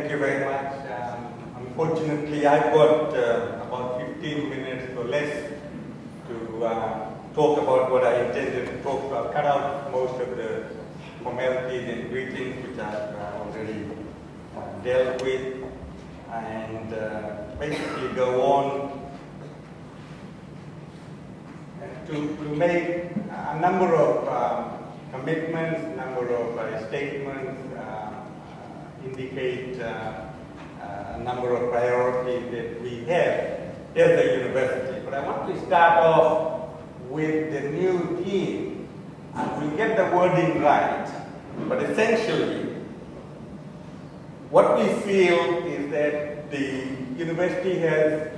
Thank you very much. Unfortunately, I've got about 15 minutes or less to talk about what I intended to talk about. I'll cut out most of the formalities and greetings which I've already dealt with, and basically go on to make a number of commitments, a number of statements, indicate a number of priorities that we have as a university. But I want to start off with the new theme, and we'll get the wording right. But essentially, what we feel is that the university has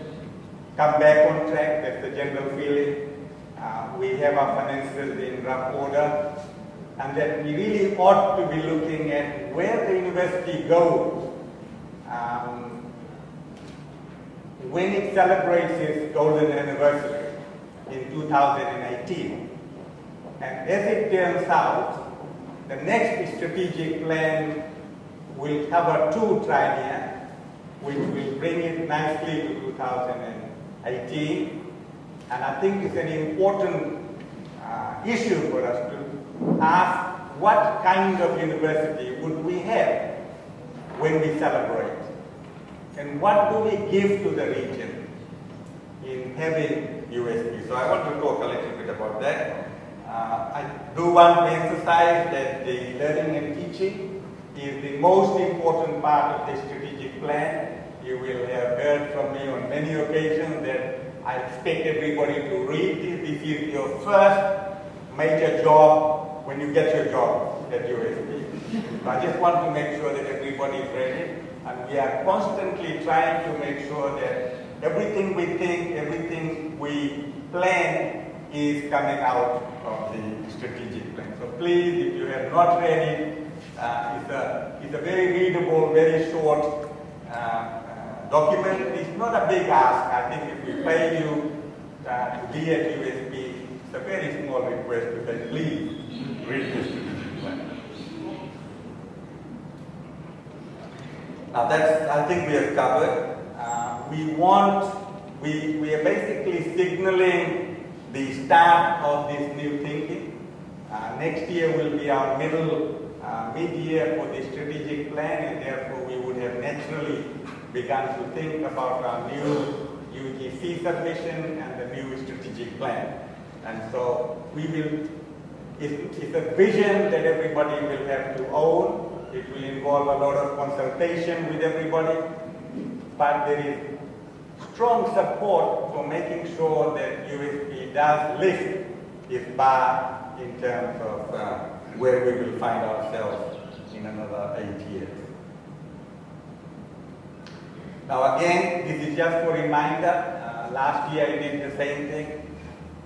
come back on track. That's the general feeling. We have our finances in rough order, and that we really ought to be looking at where the university goes when it celebrates its golden anniversary in 2018. And as it turns out, the next strategic plan will cover 2 triennia, which will bring it nicely to 2018. And I think it's an important issue for us to ask what kind of university would we have when we celebrate? And what do we give to the region in having USP? So I want to talk a little bit about that. I do want to emphasize that the learning and teaching is the most important part of the strategic plan. You will have heard from me on many occasions that I expect everybody to read this. This is your first major job when you get your job at USP. So I just want to make sure that everybody is ready, and we are constantly trying to make sure that everything we think, everything we plan is coming out of the strategic plan. So please, if you have not read it, it's a very readable, very short document. It's not a big ask. I think if we pay you to be at USP, it's a very small request to say, please read this strategic plan. Now that's, I think we have covered. We are basically signaling the start of this new thinking. Next year will be our mid-year for the strategic plan, and therefore we would have naturally begun to think about our new UGC submission and the new strategic plan. And so we will, it's a vision that everybody will have to own. It will involve a lot of consultation with everybody, but there is strong support for making sure that USP does lift its bar in terms of where we will find ourselves in another 8 years. Now again, this is just for reminder. Last year I did the same thing.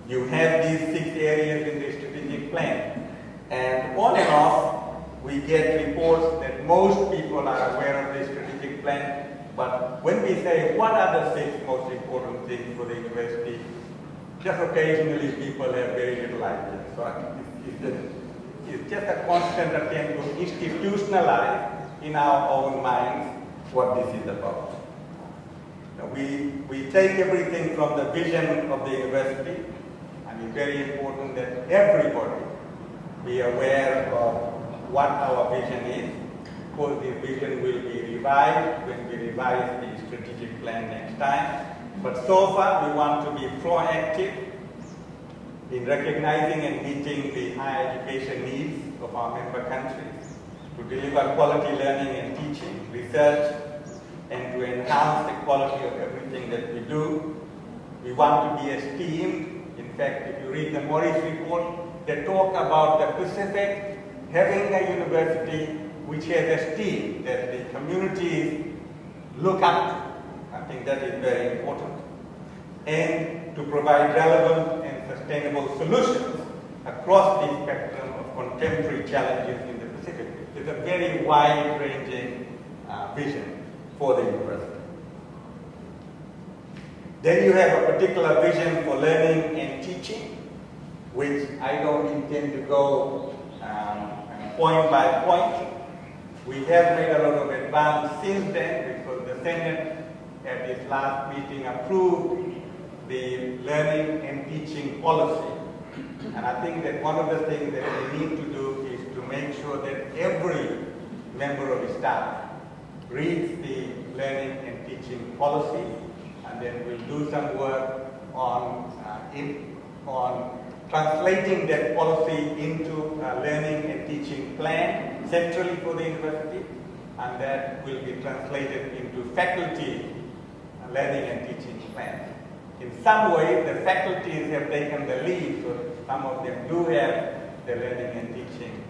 You have these 6 areas in the strategic plan, and on and off we get reports that most people are aware of the strategic plan. But when we say what are the 6 most important things for the university, just occasionally people have very little idea. So it's just a constant attempt to institutionalize in our own minds what this is about. Now we take everything from the vision of the university, and it's very important that everybody be aware of what our vision is. Of course, this vision will be revised when we revise the strategic plan next time. But so far, we want to be proactive in recognizing and meeting the higher education needs of our member countries, to deliver quality learning and teaching, research, and to enhance the quality of everything that we do. We want to be esteemed. In fact, if you read the Morris report, they talk about the Pacific having a university which has esteem, that the communities look up to. I think that is very important. And to provide relevant and sustainable solutions across the spectrum of contemporary challenges in the Pacific. It's a very wide-ranging vision for the university. Then you have a particular vision for learning and teaching, which I don't intend to go point by point. We have made a lot of advanced since then, because the Senate at its last meeting approved the learning and teaching policy. And I think that one of the things that we need to do is to make sure that every member of the staff reads the learning and teaching policy, and then we'll do some work on translating that policy into a learning and teaching plan centrally for the university, and that will be translated into faculty learning and teaching plans. In some way, the faculties have taken the lead, so some of them do have the learning and teaching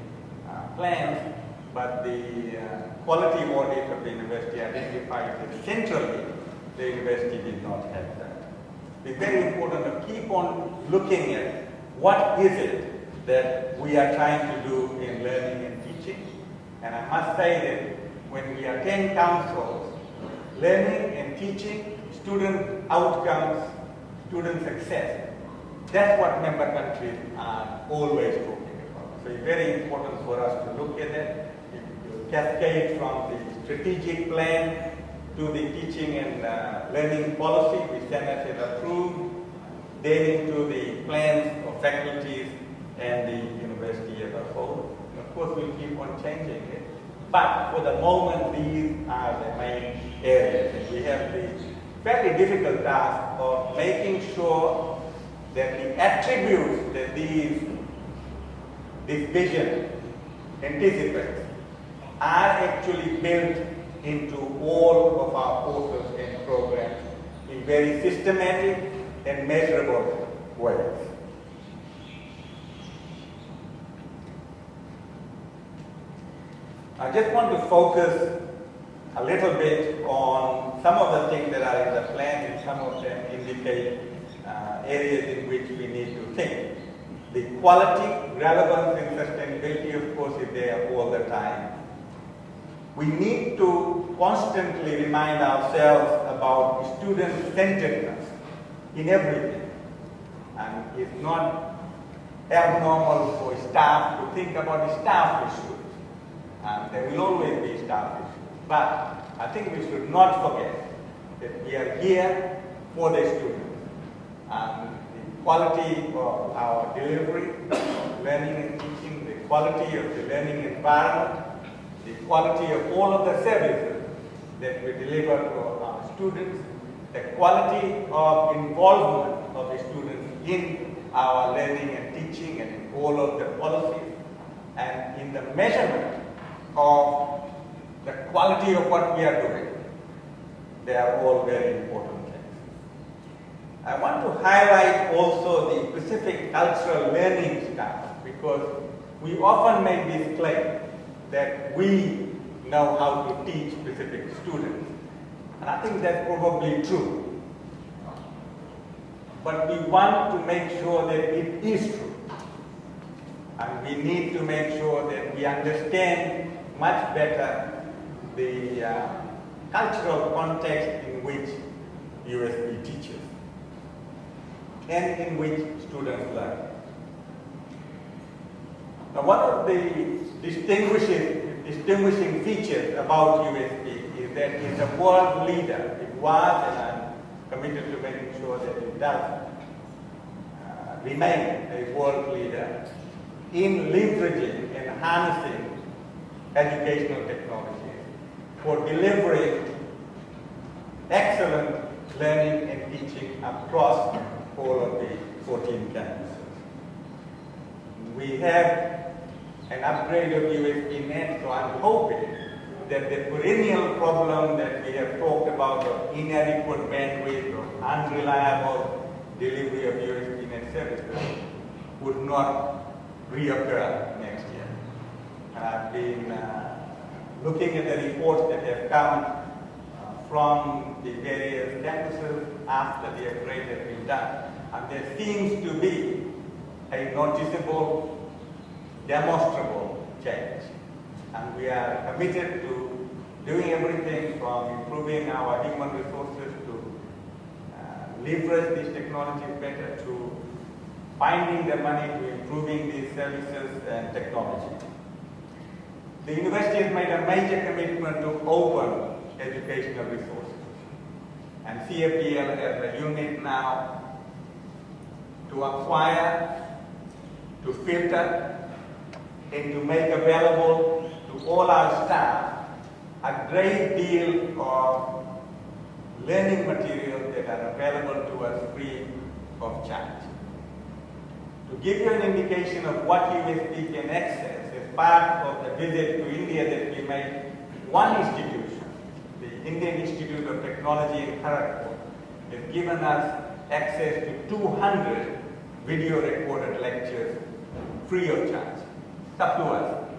plans, but the quality audit of the university identified that centrally the university did not have that. It's very important to keep on looking at what is it that we are trying to do in learning and teaching. And I must say that when we attend councils, learning and teaching, student outcomes, student success, that's what member countries are always talking about. So it's very important for us to look at it. It cascade from the strategic plan to the teaching and learning policy, which Senate has approved, then into the plans of faculties and the university as a whole. And of course, we'll keep on changing it. But for the moment, these are the main areas. And we have the very difficult task of making sure that the attributes that this vision anticipates are actually built into all of our courses and programs in very systematic and measurable ways. I just want to focus a little bit on some of the things that are in the plan, and some of them indicate areas in which we need to think. The quality, relevance, and sustainability, of course, is there all the time. We need to constantly remind ourselves about student-centeredness in everything. And it's not abnormal for staff to think about the staff issues. And there will always be staff issues. But I think we should not forget that we are here for the students. And the quality of our delivery, of learning and teaching, the quality of the learning environment, the quality of all of the services that we deliver to our students, the quality of involvement of the students in our learning and teaching and in all of the policies, and in the measurement of the quality of what we are doing. They are all very important things. I want to highlight also the specific cultural learning stuff, because we often make this claim that we know how to teach specific students. And I think that's probably true. But we want to make sure that it is true. And we need to make sure that we understand much better the cultural context in which USB teaches and in which students learn. Now, one of the distinguishing features about USB is that it's a world leader. It was, and I'm committed to making sure that it does remain a world leader in leveraging and harnessing educational technologies for delivering excellent learning and teaching across all of the 14 campuses. We have an upgrade of USB net, so I'm hoping that the perennial problem that we have talked about of inadequate bandwidth or unreliable delivery of USB net services would not reoccur next year. And I've been looking at the reports that have come from the various campuses after the upgrade has been done. And there seems to be a noticeable, demonstrable change. And we are committed to doing everything from improving our human resources to leverage these technologies better, to finding the money to improving these services and technology. the university has made a major commitment to open educational resources. And CFDL has a unit now to acquire, to filter, and to make available to all our staff a great deal of learning materials that are available to us free of charge. To give you an indication of what USP can access, as part of the visit to India that we made, one institution, the Indian Institute of Technology in Kharagpur, has given us access to 200 video recorded lectures free of charge. It's up to us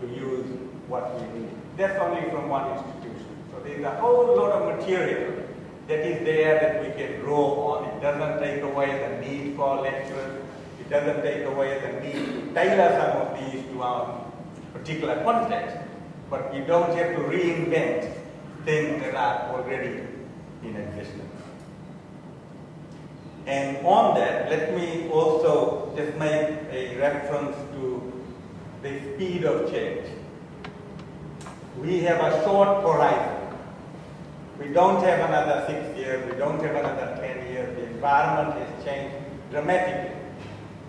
to use what we need. That's only from one institution. So there's a whole lot of material that is there that we can draw on. It doesn't take away the need for lectures. It doesn't take away the need to tailor some of these to our particular context. But we don't have to reinvent things that are already in existence. And on that, let me also just make a reference to the speed of change. We have a short horizon. We don't have another 6 years, we don't have another 10 years. The environment has changed dramatically.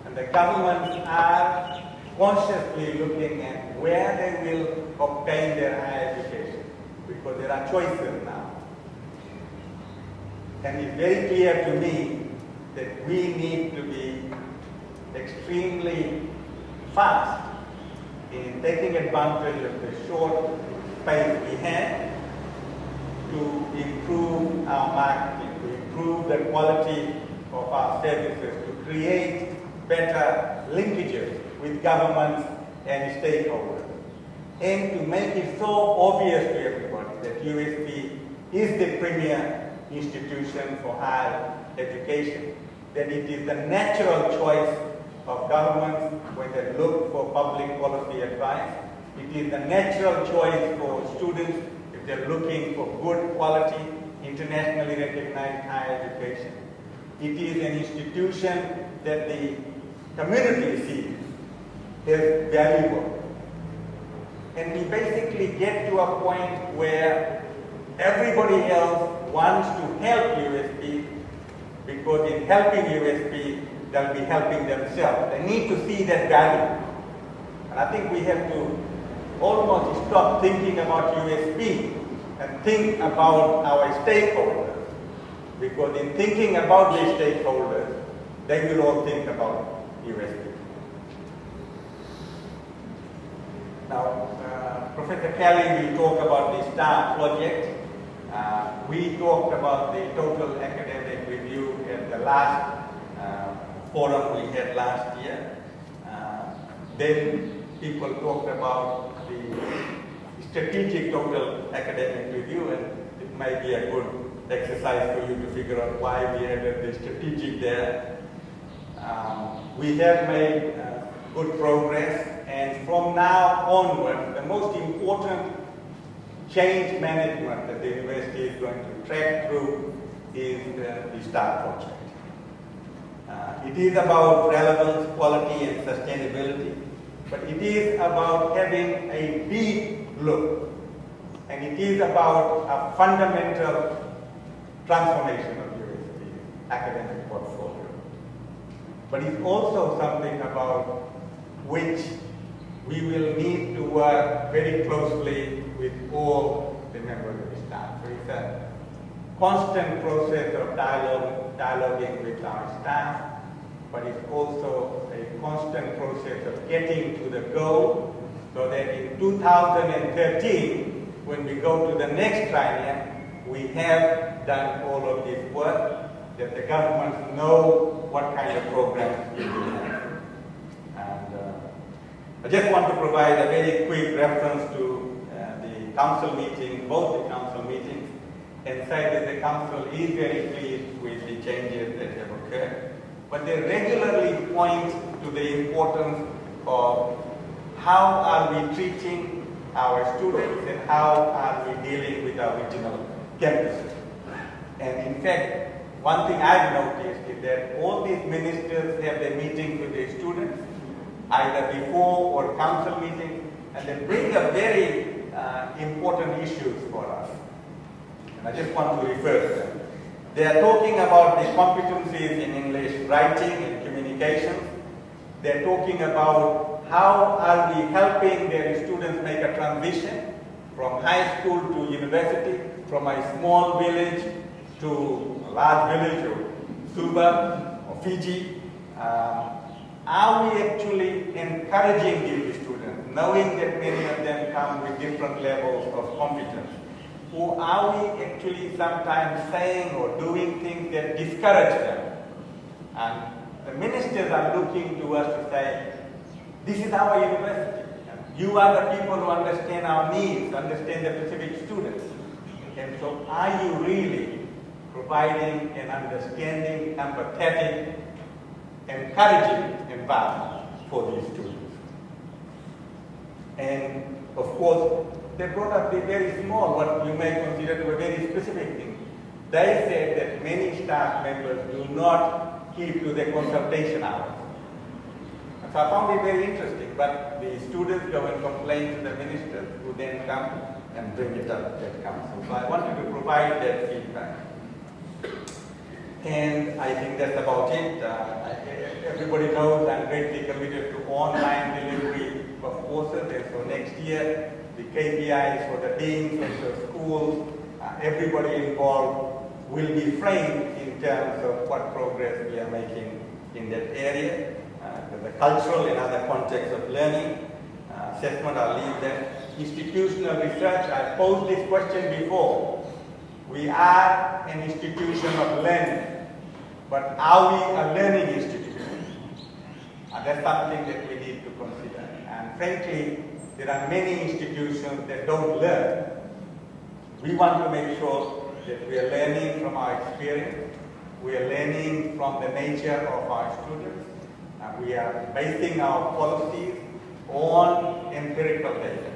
And the governments are consciously looking at where they will obtain their higher education, because there are choices now. And it's very clear to me that we need to be extremely fast in taking advantage of the short space we have to improve our marketing, to improve the quality of our services, to create better linkages with governments and stakeholders, and to make it so obvious to everybody that USP is the premier institution for higher education, that it is the natural choice of governments when they look for public policy advice. It is the natural choice for students if they're looking for good quality, internationally recognized higher education. It is an institution that the community sees as valuable. And we basically get to a point where everybody else wants to help USP, because in helping USP, they'll be helping themselves. They need to see that value. And I think we have to almost stop thinking about USP and think about our stakeholders. Because in thinking about these stakeholders, they will all think about USP. Now, Professor Kelly will talk about the STAR project. We talked about the total academic review at the last forum we had last year. Then people talked about the strategic total academic review, and it might be a good exercise for you to figure out why we added the strategic there. We have made good progress, and from now onward, the most important change management that the university is going to track through is the STAR project. It is about relevance, quality, and sustainability, but it is about having a deep look, and it is about a fundamental transformation of USP's academic portfolio. But it's also something about which we will need to work very closely with all the members of the staff. So it's a constant process of dialoguing with our staff, but it's also a constant process of getting to the goal, so that in 2013, when we go to the next triennium, we have done all of this work, that the governments know what kind of programs we will have. And I just want to provide a very quick reference to the council meeting, both the council meetings, and say that the council is very pleased with the changes that have occurred. But they regularly point to the importance of how are we treating our students and how are we dealing with our regional campuses. And in fact, one thing I've noticed is that all these ministers have their meetings with their students, either before or council meetings, and they bring up very important issues for us. And I just want to refer to them. They are talking about the competencies in English writing and communication. They're talking about how are we helping their students make a transition from high school to university, from a small village to a large village or Suba or Fiji. Are we actually encouraging these students, knowing that many of them come with different levels of competence? Or are we actually sometimes saying or doing things that discourage them? And the ministers are looking to us to say, this is our university. You are the people who understand our needs, understand the specific students. And so are you really providing an understanding, empathetic, encouraging environment for these students? And of course, they brought up the very small, what you may consider to a very specific thing. They said that many staff members do not keep to the consultation hours. And so I found it very interesting, but the students go and complain to the ministers, who then come and bring it up at council. So I wanted to provide that feedback. And I think that's about it. Everybody knows I'm greatly committed to online delivery of courses, and so next year the KPIs for the deans of the schools, everybody involved will be framed in terms of what progress we are making in that area. The cultural and other contexts of learning, assessment, I'll leave that. Institutional research, I posed this question before. We are an institution of learning, but are we a learning institution? That's something that we need to consider. And frankly, there are many institutions that don't learn. We want to make sure that we are learning from our experience, we are learning from the nature of our students, and we are basing our policies on empirical data.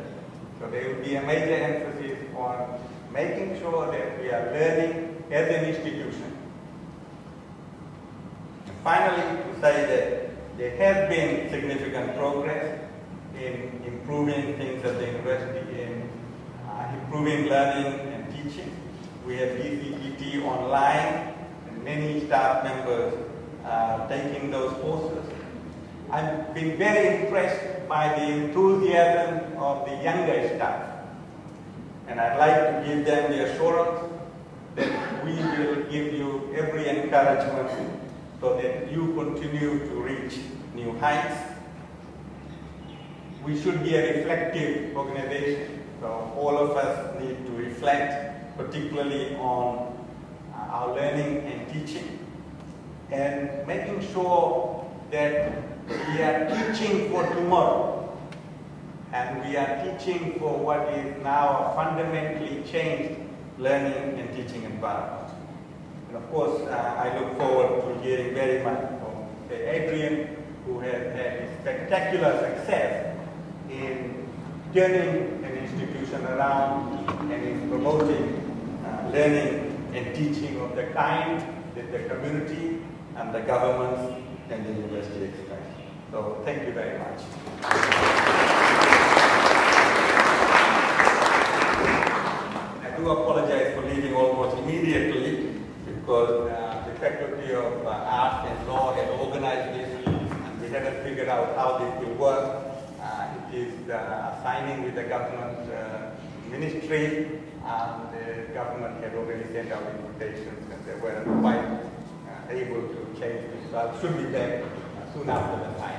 So there will be a major emphasis on making sure that we are learning as an institution. And finally, to say that there has been significant progress in improving things at the university, in improving learning and teaching. We have VCGT online, and many staff members are taking those courses. I've been very impressed by the enthusiasm of the younger staff, and I'd like to give them the assurance that we will give you every encouragement so that you continue to reach new heights. We should be a reflective organization, so all of us need to reflect particularly on our learning and teaching, and making sure that we are teaching for tomorrow, and we are teaching for what is now a fundamentally changed learning and teaching environment. And of course, I look forward to hearing very much from Adrian, who has had spectacular success in turning an institution around and in promoting learning and teaching of the kind that the community and the governments and the university expect. So thank you very much. I do apologize for leaving almost immediately because the Faculty of Arts and Law had organized this and we haven't figured out how this will work. It is signing with the government ministry, and the government had already sent out invitations and they weren't quite able to change this. So I should be back soon after the time.